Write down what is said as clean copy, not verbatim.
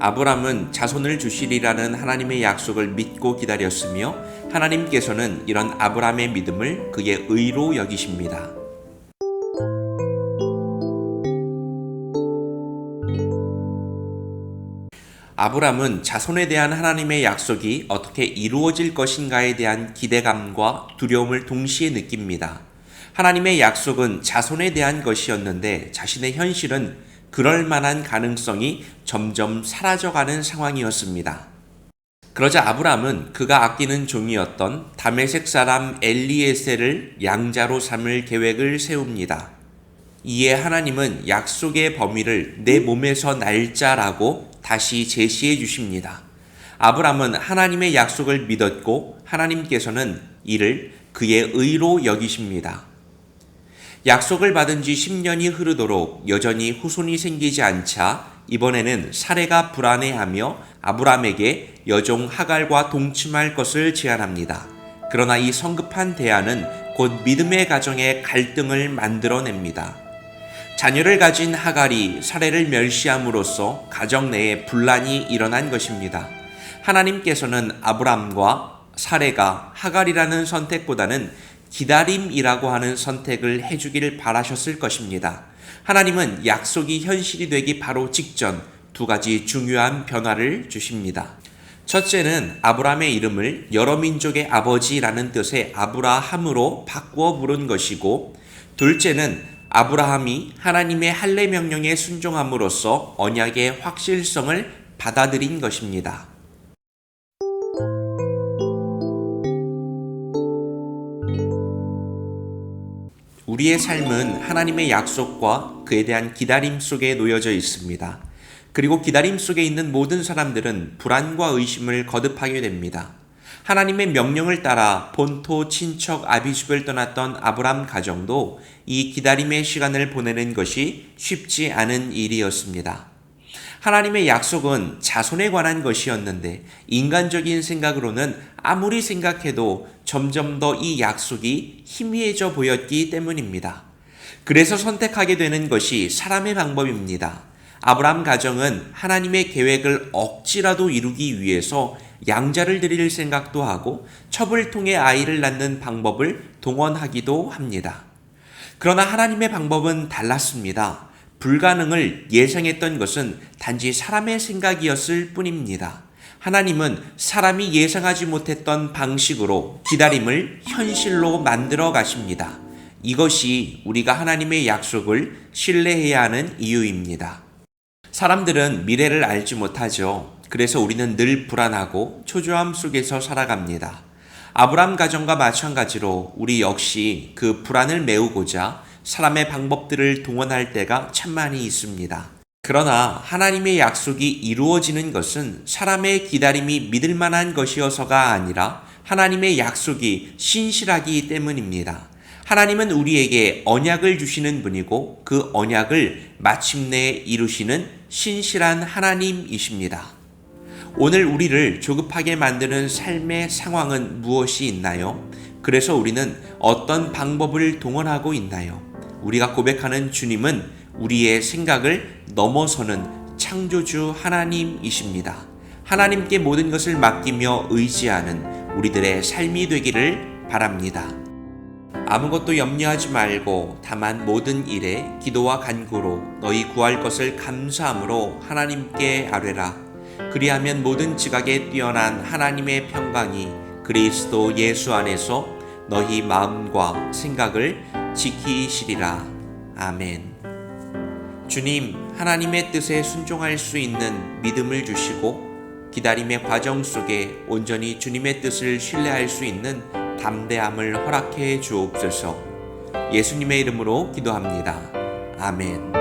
아브람은 자손을 주시리라는 하나님의 약속을 믿고 기다렸으며 하나님께서는 이런 아브람의 믿음을 그의 의로 여기십니다. 아브람은 자손에 대한 하나님의 약속이 어떻게 이루어질 것인가에 대한 기대감과 두려움을 동시에 느낍니다. 하나님의 약속은 자손에 대한 것이었는데 자신의 현실은 그럴 만한 가능성이 점점 사라져가는 상황이었습니다. 그러자 아브람은 그가 아끼는 종이었던 다메섹 사람 엘리에셀을 양자로 삼을 계획을 세웁니다. 이에 하나님은 약속의 범위를 내 몸에서 날짜라고 다시 제시해 주십니다. 아브람은 하나님의 약속을 믿었고 하나님께서는 이를 그의 의로 여기십니다. 약속을 받은 지 10년이 흐르도록 여전히 후손이 생기지 않자 이번에는 사레가 불안해하며 아브람에게 여종 하갈과 동침할 것을 제안합니다. 그러나 이 성급한 대안은 곧 믿음의 가정에 갈등을 만들어냅니다. 자녀를 가진 하갈이 사레를 멸시함으로써 가정 내에 분란이 일어난 것입니다. 하나님께서는 아브람과 사레가 하갈이라는 선택보다는 기다림이라고 하는 선택을 해주기를 바라셨을 것입니다. 하나님은 약속이 현실이 되기 바로 직전 두 가지 중요한 변화를 주십니다. 첫째는 아브람의 이름을 여러 민족의 아버지라는 뜻의 아브라함으로 바꾸어 부른 것이고, 둘째는 아브라함이 하나님의 할례 명령에 순종함으로써 언약의 확실성을 받아들인 것입니다. 우리의 삶은 하나님의 약속과 그에 대한 기다림 속에 놓여져 있습니다. 그리고 기다림 속에 있는 모든 사람들은 불안과 의심을 거듭하게 됩니다. 하나님의 명령을 따라 본토 친척 아비집을 떠났던 아브람 가정도 이 기다림의 시간을 보내는 것이 쉽지 않은 일이었습니다. 하나님의 약속은 자손에 관한 것이었는데 인간적인 생각으로는 아무리 생각해도 점점 더 이 약속이 희미해져 보였기 때문입니다. 그래서 선택하게 되는 것이 사람의 방법입니다. 아브람 가정은 하나님의 계획을 억지라도 이루기 위해서 양자를 드릴 생각도 하고 첩을 통해 아이를 낳는 방법을 동원하기도 합니다. 그러나 하나님의 방법은 달랐습니다. 불가능을 예상했던 것은 단지 사람의 생각이었을 뿐입니다. 하나님은 사람이 예상하지 못했던 방식으로 기다림을 현실로 만들어 가십니다. 이것이 우리가 하나님의 약속을 신뢰해야 하는 이유입니다. 사람들은 미래를 알지 못하죠. 그래서 우리는 늘 불안하고 초조함 속에서 살아갑니다. 아브람 가정과 마찬가지로 우리 역시 그 불안을 메우고자 사람의 방법들을 동원할 때가 참 많이 있습니다. 그러나 하나님의 약속이 이루어지는 것은 사람의 기다림이 믿을 만한 것이어서가 아니라 하나님의 약속이 신실하기 때문입니다. 하나님은 우리에게 언약을 주시는 분이고 그 언약을 마침내 이루시는 신실한 하나님이십니다. 오늘 우리를 조급하게 만드는 삶의 상황은 무엇이 있나요? 그래서 우리는 어떤 방법을 동원하고 있나요? 우리가 고백하는 주님은 우리의 생각을 넘어서는 창조주 하나님이십니다. 하나님께 모든 것을 맡기며 의지하는 우리들의 삶이 되기를 바랍니다. 아무것도 염려하지 말고 다만 모든 일에 기도와 간구로 너희 구할 것을 감사함으로 하나님께 아뢰라. 그리하면 모든 지각에 뛰어난 하나님의 평강이 그리스도 예수 안에서 너희 마음과 생각을 지키시리라. 아멘. 주님, 하나님의 뜻에 순종할 수 있는 믿음을 주시고 기다림의 과정 속에 온전히 주님의 뜻을 신뢰할 수 있는 담대함을 허락해 주옵소서. 예수님의 이름으로 기도합니다. 아멘.